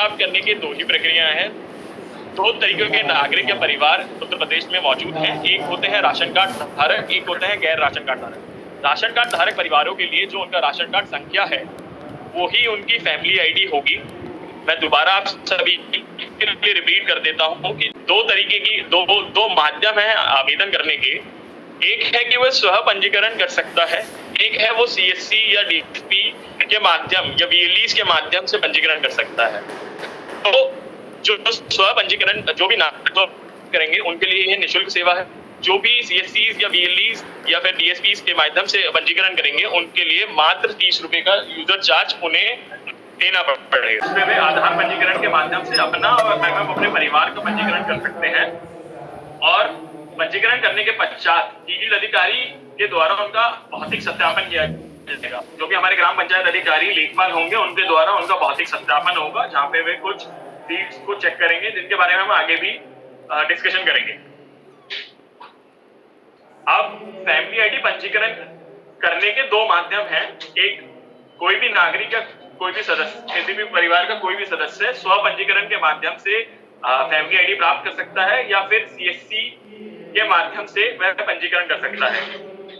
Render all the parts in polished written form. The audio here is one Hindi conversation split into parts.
प्राप्त करने की दो ही प्रक्रियाएं हैं। दो तरीके के नागरिक या परिवार उत्तर प्रदेश में मौजूद हैं। एक होते हैं राशन कार्ड धारक, एक होते हैं गैर राशन कार्ड धारक। राशन कार्ड धारक परिवारों के लिए जो उनका राशन कार्ड संख्या है वो ही उनकी फैमिली आईडी होगी। मैं दोबारा आप सभी के लिए रिपीट कर देता हूँ कि दो तरीके की दो माध्यम है आवेदन करने के। एक है कि वह स्व पंजीकरण कर सकता है, एक है वो सीएससी या डीएसपी के माध्यम या वीएलईज के माध्यम से पंजीकरण कर सकता है। तो जो स्व पंजीकरण जो भी नागरिक करेंगे उनके लिए यह निःशुल्क सेवा है। जो भी सीएससी या वीएलईज या फिर डीएसपी के माध्यम से पंजीकरण करेंगे उनके लिए मात्र 30 रुपए का यूजर चार्ज उन्हें देना पड़ेगा। उसमें वे आधार पंजीकरण के माध्यम से अपना और अपने परिवार का पंजीकरण कर सकते हैं और पंजीकरण करने के पश्चात फील्ड अधिकारी के द्वारा उनका भौतिक सत्यापन किया जाएगा। जो भी हमारे ग्राम पंचायत अधिकारी लेखपाल होंगे उनके द्वारा उनका भौतिक सत्यापन होगा, जहां पे वे कुछ फील्ड्स को चेक करेंगे जिनके बारे में हम आगे भी डिस्कशन करेंगे। अब फैमिली आईडी पंजीकरण करने के दो माध्यम हैं। एक, कोई भी नागरिक या कोई भी सदस्य, किसी भी परिवार का कोई भी सदस्य स्व पंजीकरण के माध्यम से फैमिली आईडी प्राप्त कर सकता है या फिर सीएससी के माध्यम से वह पंजीकरण कर सकता है।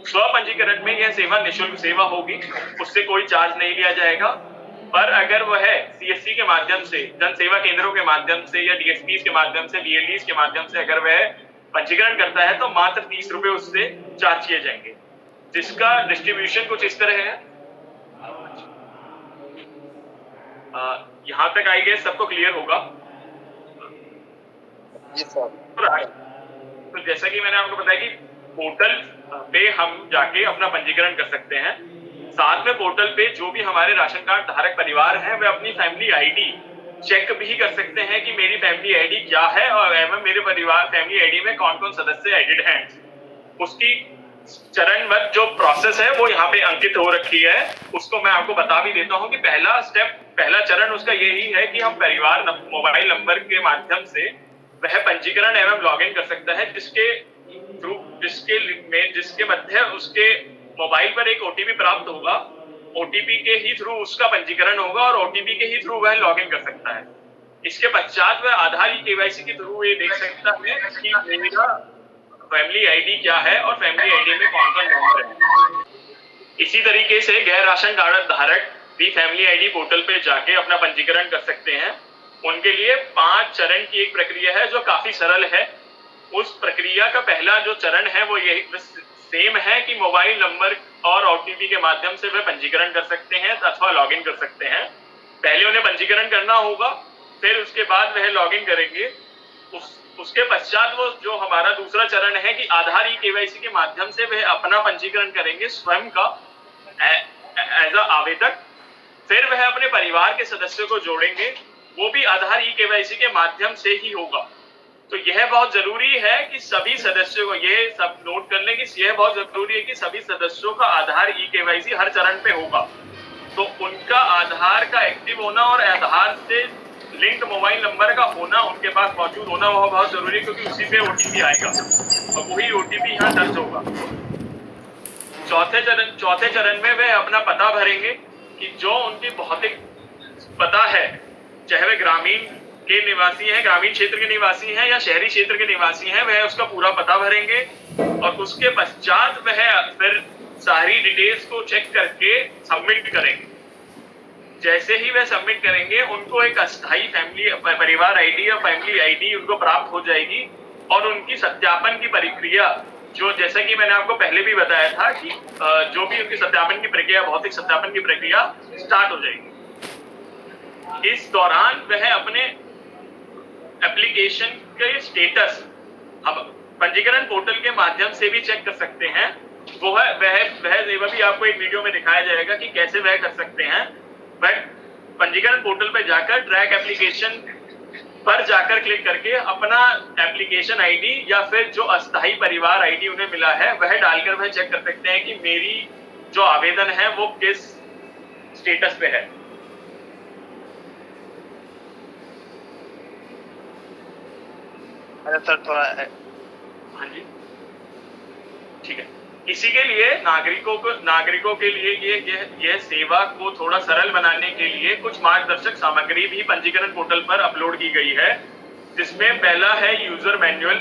स्व पंजीकरण में यह सेवा निःशुल्क सेवा होगी, उससे कोई चार्ज नहीं लिया जाएगा। पर अगर वह सीएससी के माध्यम से, जन सेवा केंद्रों के माध्यम से या डीएसपी के माध्यम से, वीएलईज के माध्यम से अगर वह पंजीकरण करता है तो मात्र 30 रुपए उससे चार्ज किए जाएंगे, जिसका डिस्ट्रीब्यूशन कुछ इस तरह है। यहां तक आई गेस सबको क्लियर होगा। तो जैसा कि मैंने आपको बताया कि पोर्टल पे हम जाके अपना पंजीकरण कर सकते हैं। साथ में पोर्टल पे जो भी हमारे राशन कार्ड धारक परिवार हैं वे अपनी फैमिली आईडी चेक भी कर सकते हैं कि मेरी फैमिली आईडी क्या है और एवं मेरे परिवार फैमिली आईडी में कौन कौन सदस्य एडेड हैं। उसकी चरणबद्ध जो प्रोसेस है वो यहाँ पे अंकित हो रखी है। उसको मैं आपको बता भी देता हूँ कि पहला चरण उसका यही है कि हम परिवार मोबाइल नंबर के माध्यम से वह पंजीकरण एवं लॉगिन कर सकता है, जिसके मध्य उसके मोबाइल पर एक ओटीपी प्राप्त होगा। ओटीपी के ही थ्रू उसका पंजीकरण होगा और ओटीपी के ही थ्रू वह लॉगिन कर सकता है। इसके पश्चात वह आधार केवाईसी के थ्रू ये देख सकता है कि मेरा फैमिली आईडी क्या है और फैमिली आईडी में कौन कौन मेंबर है। इसी तरीके से गैर राशन कार्ड धारक भी फैमिली आईडी पोर्टल पे जाके अपना पंजीकरण कर सकते हैं। उनके लिए 5 चरण की एक प्रक्रिया है जो काफी सरल है। उस प्रक्रिया का पहला जो चरण है वो यही सेम है कि मोबाइल नंबर और ओटीपी के माध्यम से वे पंजीकरण कर सकते हैं अथवा लॉगिन कर सकते हैं। पहले उन्हें पंजीकरण करना होगा, फिर उसके बाद वह लॉगिन करेंगे। उसके पश्चात वो जो हमारा दूसरा चरण है कि आधार केवाईसी के माध्यम से वह अपना पंजीकरण करेंगे स्वयं का एज अ आवेदक। फिर वह अपने परिवार के सदस्यों को जोड़ेंगे, वो भी आधार केवाईसी के माध्यम से ही होगा। तो यह बहुत जरूरी है कि सभी सदस्यों को ये सब नोट कर लें कि यह बहुत जरूरी है कि सभी सदस्यों का आधार केवाईसी हर चरण पे होगा। तो उनका आधार का एक्टिव होना और आधार से लिंक मोबाइल नंबर का होना, उनके पास मौजूद होना वह बहुत जरूरी है, क्योंकि उसी पे ओटीपी आएगा और वही ओटीपी यहाँ दर्ज होगा। चौथे चरण में वे अपना पता भरेंगे कि जो उनकी भौतिक पता है, चाहे वे ग्रामीण के निवासी हैं, ग्रामीण क्षेत्र के निवासी हैं या शहरी क्षेत्र के निवासी हैं, वह उसका पूरा पता भरेंगे और उसके पश्चात वह फिर सारी डिटेल्स को चेक करके सबमिट करेंगे। जैसे ही वह सबमिट करेंगे उनको एक अस्थायी फैमिली परिवार आईडी या फैमिली आईडी उनको प्राप्त हो जाएगी और उनकी सत्यापन की प्रक्रिया, जो जैसा कि मैंने आपको पहले भी बताया था कि जो भी उनकी सत्यापन की प्रक्रिया, भौतिक सत्यापन की प्रक्रिया स्टार्ट हो जाएगी। इस दौरान वह अपने एप्लीकेशन के स्टेटस हम पंजीकरण पोर्टल के माध्यम से भी चेक कर सकते हैं। वह भी आपको एक वीडियो में दिखाया जाएगा कि कैसे वह कर सकते हैं। वह पंजीकरण पोर्टल पर जाकर ट्रैक एप्लीकेशन पर जाकर क्लिक करके अपना एप्लीकेशन आईडी या फिर जो अस्थायी परिवार आईडी उन्हें मिला है वह डालकर वह चेक कर सकते हैं कि मेरी जो आवेदन है वो किस स्टेटस पे है। अरे सर थोड़ा हाँ जी, ठीक है। इसी के लिए नागरिकों के लिए ये सेवा को थोड़ा सरल बनाने के लिए कुछ मार्गदर्शक सामग्री भी पंजीकरण पोर्टल पर अपलोड की गई है, जिसमें पहला है यूजर मैनुअल,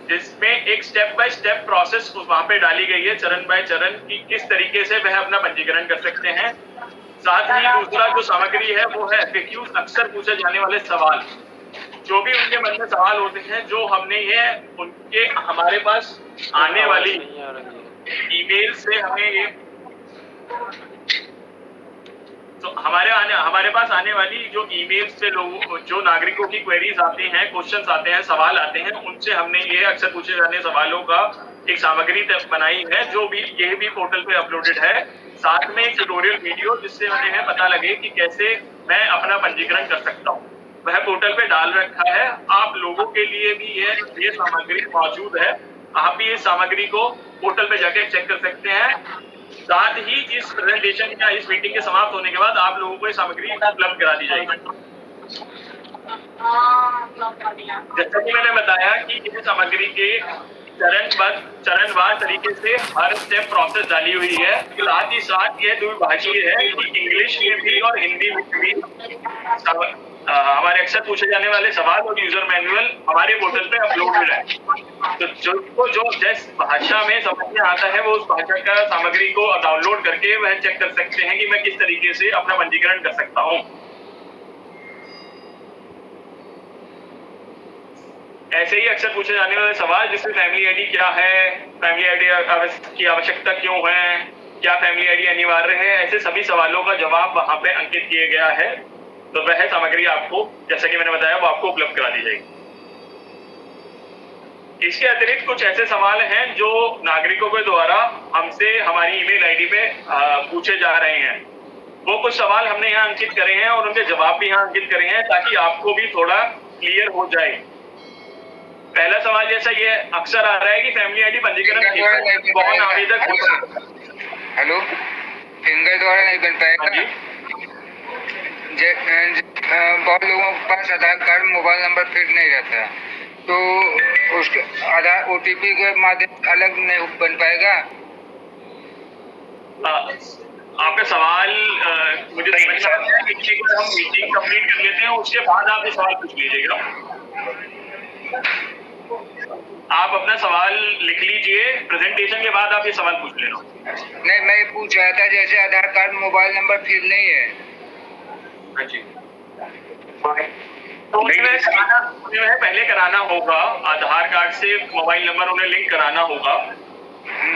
जिसमें एक स्टेप बाय स्टेप प्रोसेस वहां पे डाली गई है, चरण बाय चरण, कि किस तरीके से वह अपना पंजीकरण कर सकते हैं। साथ ही दूसरा जो सामग्री है वो है FAQs, अक्सर पूछे जाने वाले सवाल, जो भी उनके मन में सवाल होते हैं, जो हमने ये उनके हमारे पास आने वाली ईमेल से हमें ये तो हमारे पास आने वाली जो ईमेल से लोग जो नागरिकों की क्वेरीज आती हैं, क्वेश्चंस आते हैं, सवाल आते हैं, उनसे हमने ये अक्सर पूछे जाने सवालों का एक सामग्री बनाई है, जो भी ये भी पोर्टल पे अपलोडेड है। साथ में एक ट्यूटोरियल वीडियो, जिससे उन्हें पता लगे कि कैसे मैं अपना पंजीकरण कर सकता हूँ, वह पोर्टल पे डाल रखा है। आप लोगों के लिए भी ये सामग्री मौजूद है, आप भी इस सामग्री को पोर्टल पे जाके चेक कर सकते हैं। साथ ही इस प्रेजेंटेशन या इस मीटिंग के समाप्त होने के बाद आप लोगों को ये सामग्री उपलब्ध करा दी जाएगी। जैसा कि मैंने बताया कि ये सामग्री के चरणवार तरीके से हर स्टेप प्रोसेस डाली हुई है। साथ ही साथ ये द्विभाषीय है कि इंग्लिश में भी और हिंदी में भी हमारे अक्सर पूछे जाने वाले सवाल और यूजर मैनुअल हमारे पोर्टल पे अपलोडेड है। तो जो जिस भाषा में समझ में आता है वो उस भाषा का सामग्री को डाउनलोड करके वह चेक कर सकते हैं कि मैं किस तरीके से अपना पंजीकरण कर सकता हूँ। ऐसे ही अक्सर पूछे जाने वाले सवाल, जिसमें फैमिली आईडी क्या है, फैमिली आईडी की आवश्यकता क्यों है, क्या फैमिली आईडी अनिवार्य है, ऐसे सभी सवालों का जवाब वहां पे अंकित किया गया है। तो वह सामग्री आपको, जैसा कि मैंने बताया, वो आपको उपलब्ध करा दी जाएगी। इसके अतिरिक्त कुछ ऐसे सवाल हैं जो नागरिकों के द्वारा हमसे हमारी ईमेल आईडी पे पूछे जा रहे हैं। वो कुछ सवाल हमने यहाँ अंकित करे हैं और उनके जवाब भी यहाँ अंकित करे हैं, ताकि आपको भी थोड़ा क्लियर हो जाए। पहला सवाल जैसा ये अक्सर आ रहा है कि फैमिली आईडी पंजीकरण कौन आवेदक हो सकता है? हेलो, फिंगर द्वारा नहीं बन पाएगा। बहुत लोगों के पास आधार कार्ड, मोबाइल नंबर फिट नहीं रहता, तो उसके आधार OTP के माध्यम अलग नहीं बन पाएगा। आपका सवाल मुझे समझ में आता है कि हम मीटिंग कंप्लीट कर लेते हैं, उसके बाद आप ये सवाल पूछ लीजिएगा। आप अपना सवाल लिख लीजिए, प्रेजेंटेशन के बाद आप ये सवाल पूछ लेना। नहीं, मैं ये पूछ रहा था, जैसे आधार कार्ड, मोबाइल नंबर फिट नहीं है। हाँ जी, तो उन्हें पहले कराना होगा, आधार कार्ड से मोबाइल नंबर उन्हें लिंक कराना होगा।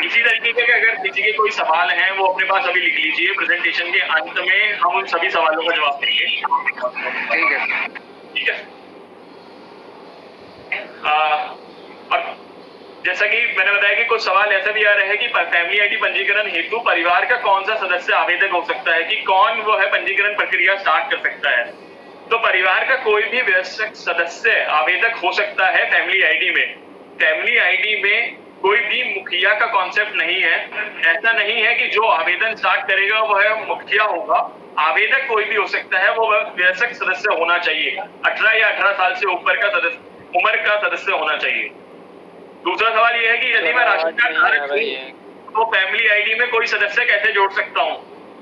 इसी तरीके के अगर किसी के कोई सवाल हैं वो अपने पास अभी लिख लीजिए, प्रेजेंटेशन के अंत में हम उन सभी सवालों का जवाब देंगे। ठीक है। और जैसा कि मैंने बताया कि कुछ सवाल ऐसा भी आ रहे हैं कि फैमिली आईडी पंजीकरण हेतु परिवार का कौन सा सदस्य आवेदक हो सकता है, कि कौन वो है पंजीकरण प्रक्रिया स्टार्ट कर सकता है। तो परिवार का कोई भी वयस्क सदस्य आवेदक हो सकता है फैमिली आईडी में। फैमिली आईडी में कोई भी मुखिया का कॉन्सेप्ट नहीं है। ऐसा नहीं है कि जो आवेदन स्टार्ट करेगा वह मुखिया होगा। आवेदक कोई भी हो सकता है, वो वयस्क सदस्य होना चाहिए, 18 या 18 साल से ऊपर का उम्र का सदस्य होना चाहिए। दूसरा सवाल यह है कि यदि मैं राशन कार्ड धारक हूं तो फैमिली आईडी में कोई सदस्य कैसे जोड़ सकता हूं।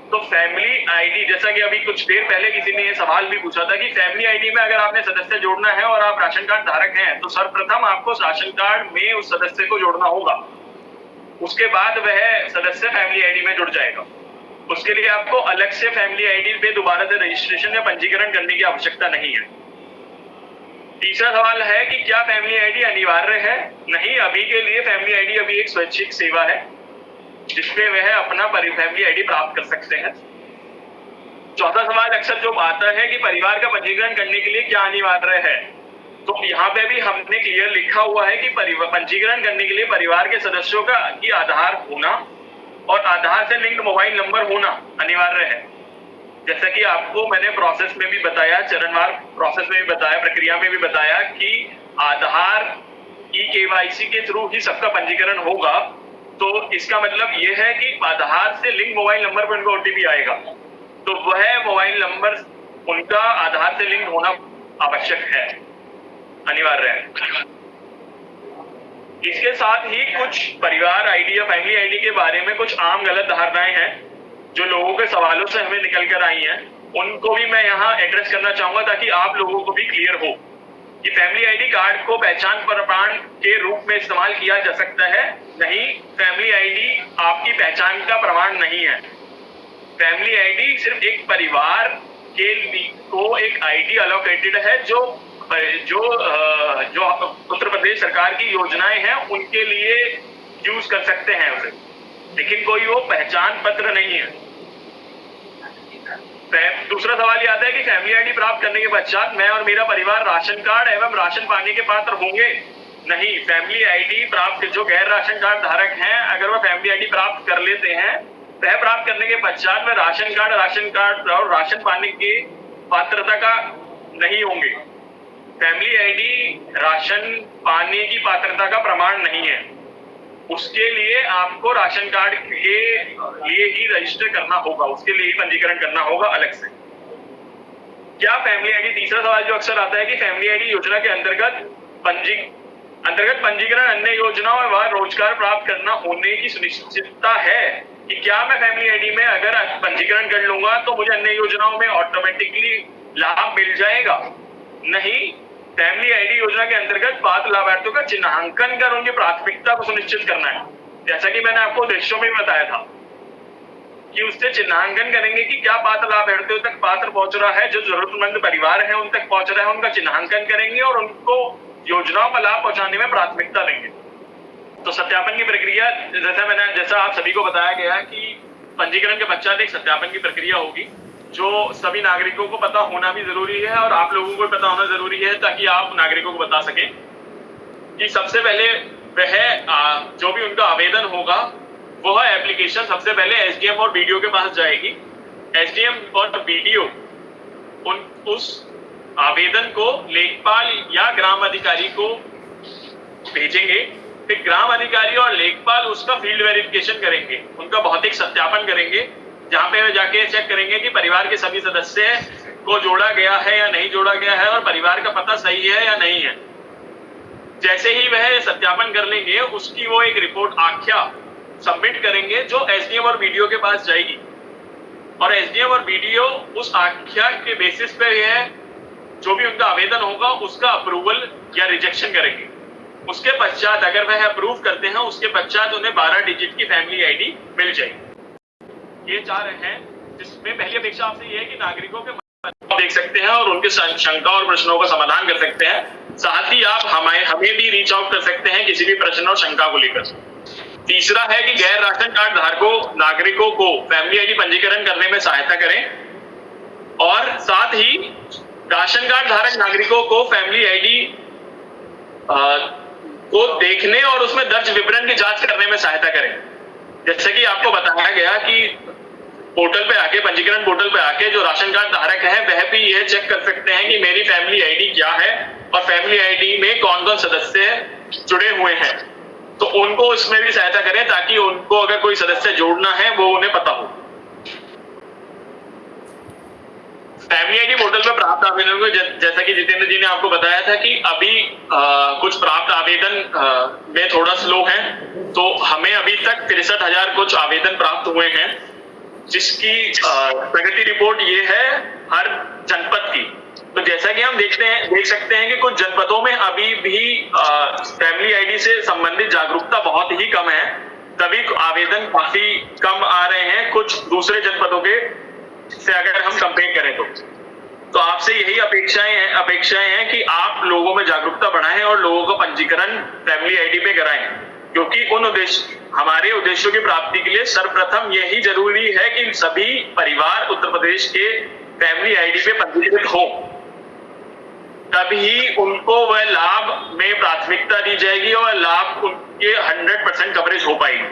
तो फैमिली आईडी, जैसा कि अभी कुछ देर पहले किसी ने ये सवाल भी पूछा था कि फैमिली आईडी में अगर आपने सदस्य जोड़ना है और आप राशन कार्ड धारक हैं, तो सर्वप्रथम आपको राशन कार्ड में उस सदस्य को जोड़ना होगा। उसके बाद वह सदस्य फैमिली आईडी में जुड़ जाएगा। उसके लिए आपको अलग से फैमिली आईडी पे दोबारा से रजिस्ट्रेशन या पंजीकरण करने की आवश्यकता नहीं है। तीसरा सवाल है कि क्या फैमिली आईडी अनिवार्य है। नहीं, अभी के लिए फैमिली आईडी अभी एक स्वैच्छिक सेवा है, जिसपे वह अपना फैमिली आईडी प्राप्त कर सकते हैं। चौथा सवाल अक्सर जो आता है कि परिवार का पंजीकरण करने के लिए क्या अनिवार्य है। तो यहाँ पे भी हमने क्लियर लिखा हुआ है कि पंजीकरण करने के लिए परिवार के सदस्यों का की आधार होना और आधार से लिंक्ड मोबाइल नंबर होना अनिवार्य है। जैसा कि आपको मैंने प्रोसेस में भी बताया, चरणवार प्रोसेस में भी बताया, प्रक्रिया में भी बताया कि आधार KYC के थ्रू ही सबका पंजीकरण होगा। तो इसका मतलब ये है कि आधार से लिंक मोबाइल नंबर पर उनका OTP आएगा, तो वह मोबाइल नंबर उनका आधार से लिंक होना आवश्यक है, अनिवार्य है। इसके साथ ही कुछ परिवार आईडी या फैमिली आईडी के बारे में कुछ आम गलत धारणाएं हैं जो लोगों के सवालों से हमें निकल कर आई हैं, उनको भी मैं यहाँ एड्रेस करना चाहूंगा ताकि आप लोगों को भी क्लियर हो कि फैमिली आईडी कार्ड को पहचान प्रमाण के रूप में इस्तेमाल किया जा सकता है। नहीं, फैमिली आईडी आपकी पहचान का प्रमाण नहीं है। फैमिली आईडी सिर्फ एक परिवार के को एक आईडी अलोकेटेड है जो उत्तर प्रदेश सरकार की योजनाएं हैं उनके लिए यूज कर सकते हैं उसे, लेकिन कोई वो पहचान पत्र नहीं है। दूसरा सवाल ये आता है कि फैमिली आईडी प्राप्त करने के पश्चात मैं और मेरा परिवार राशन कार्ड एवं राशन पाने के पात्र होंगे। नहीं, फैमिली आईडी प्राप्त जो गैर राशन कार्ड धारक हैं, अगर वह फैमिली आईडी प्राप्त कर लेते हैं, वह प्राप्त करने के पश्चात वह राशन कार्ड और राशन पाने की पात्रता का नहीं होंगे। फैमिली आईडी राशन पाने की पात्रता का प्रमाण नहीं है। उसके लिए आपको राशन कार्ड के लिए ही रजिस्टर करना होगा, उसके लिए ही पंजीकरण करना होगा अलग से। क्या फैमिली आईडी, तीसरा सवाल जो अक्सर आता है कि फैमिली आईडी योजना के अंतर्गत पंजीकरण अन्य योजनाओं व रोजगार प्राप्त करना होने की सुनिश्चितता है कि क्या मैं फैमिली आईडी में अगर पंजीकरण कर लूंगा तो मुझे अन्य योजनाओं में ऑटोमेटिकली लाभ मिल जाएगा? नहीं, फैमिली आईडी योजना के अंतर्गत पात्र लाभार्थियों का चिन्हांकन कर उनकी प्राथमिकता को सुनिश्चित करना है। जैसा कि मैंने आपको दृश्यों में बताया था कि उससे चिन्हांकन करेंगे कि क्या पात्र लाभार्थियों तक पात्र पहुंच रहा है, जो जरूरतमंद परिवार है उन तक पहुंच रहा है, उनका चिन्हांकन करेंगे और उनको योजनाओं का लाभ पहुंचाने में प्राथमिकता देंगे। तो सत्यापन की प्रक्रिया, जैसा आप सभी को बताया गया कि पंजीकरण के पश्चात एक सत्यापन की प्रक्रिया होगी जो सभी नागरिकों को पता होना भी जरूरी है और आप लोगों को पता होना जरूरी है ताकि आप नागरिकों को बता सकें कि सबसे पहले वह जो भी उनका आवेदन होगा वह एप्लीकेशन सबसे पहले एसडीएम और बीडीओ के पास जाएगी। एसडीएम और बीडीओ उस आवेदन को लेखपाल या ग्राम अधिकारी को भेजेंगे। फिर ग्राम अधिकारी और लेखपाल उसका फील्ड वेरिफिकेशन करेंगे, उनका भौतिक सत्यापन करेंगे, जहां पे वे जाके चेक करेंगे कि परिवार के सभी सदस्य को जोड़ा गया है या नहीं जोड़ा गया है और परिवार का पता सही है या नहीं है। जैसे ही वह सत्यापन कर लेंगे उसकी वो एक रिपोर्ट आख्या सबमिट करेंगे जो एसडीएम और बीडीओ के पास जाएगी और एसडीएम और बीडीओ उस आख्या के बेसिस पे यह जो भी उनका आवेदन होगा उसका अप्रूवल या रिजेक्शन करेंगे। उसके पश्चात अगर वह अप्रूव करते हैं उसके पश्चात उन्हें 12 डिजिट की फैमिली आईडी मिल जाएगी। ये 4 हैं जिसमें पहली अपेक्षा आपसे ये है कि नागरिकों के देख सकते हैं और उनके शंका और प्रश्नों का समाधान कर सकते हैं। साथ ही आप हमें भी रीच आउट कर सकते हैं किसी भी प्रश्न और शंका को लेकर। तीसरा है कि गैर राशन कार्ड धारकों नागरिकों को फैमिली आईडी पंजीकरण करने में सहायता करें और साथ ही राशन कार्ड धारक नागरिकों को फैमिली आईडी को देखने और उसमें दर्ज विवरण की जांच करने में सहायता करें। जैसे कि आपको बताया गया कि पोर्टल पे आके, पंजीकरण पोर्टल पे आके जो राशन कार्ड धारक हैं वह भी यह चेक कर सकते हैं कि मेरी फैमिली आईडी क्या है और फैमिली आईडी में कौन कौन सदस्य जुड़े हुए हैं। तो उनको इसमें भी सहायता करें ताकि उनको अगर कोई सदस्य जोड़ना है वो उन्हें पता हो। फैमिली आईडी पोर्टल पर प्राप्त आवेदन को जैसा कि जितेंद्र जी ने आपको बताया था कि अभी कुछ प्राप्त आवेदन में थोड़ा स्लो है, तो हमें अभी तक 63,000 कुछ आवेदन प्राप्त हुए हैं, जिसकी प्रगति रिपोर्ट ये है हर जनपद की। तो जैसा कि हम देख सकते हैं कि कुछ जनपदों में अभी भी फैमिली आईडी से संबंधित जागरूकता बहुत ही कम है, तभी आवेदन काफी कम आ रहे हैं कुछ दूसरे जनपदों के से अगर हम कंपेयर करें तो आपसे यही अपेक्षाएं हैं कि आप लोगों में जागरूकता बढ़ाएं और लोगों का पंजीकरण फैमिली आईडी पे कराएं, क्योंकि हमारे उद्देश्यों की प्राप्ति के लिए सर्वप्रथम यही जरूरी है कि सभी परिवार उत्तर प्रदेश के फैमिली आईडी पे पंजीकृत हो, तभी उनको वह लाभ में प्राथमिकता दी जाएगी और लाभ उनके 100% कवरेज हो पाएगी।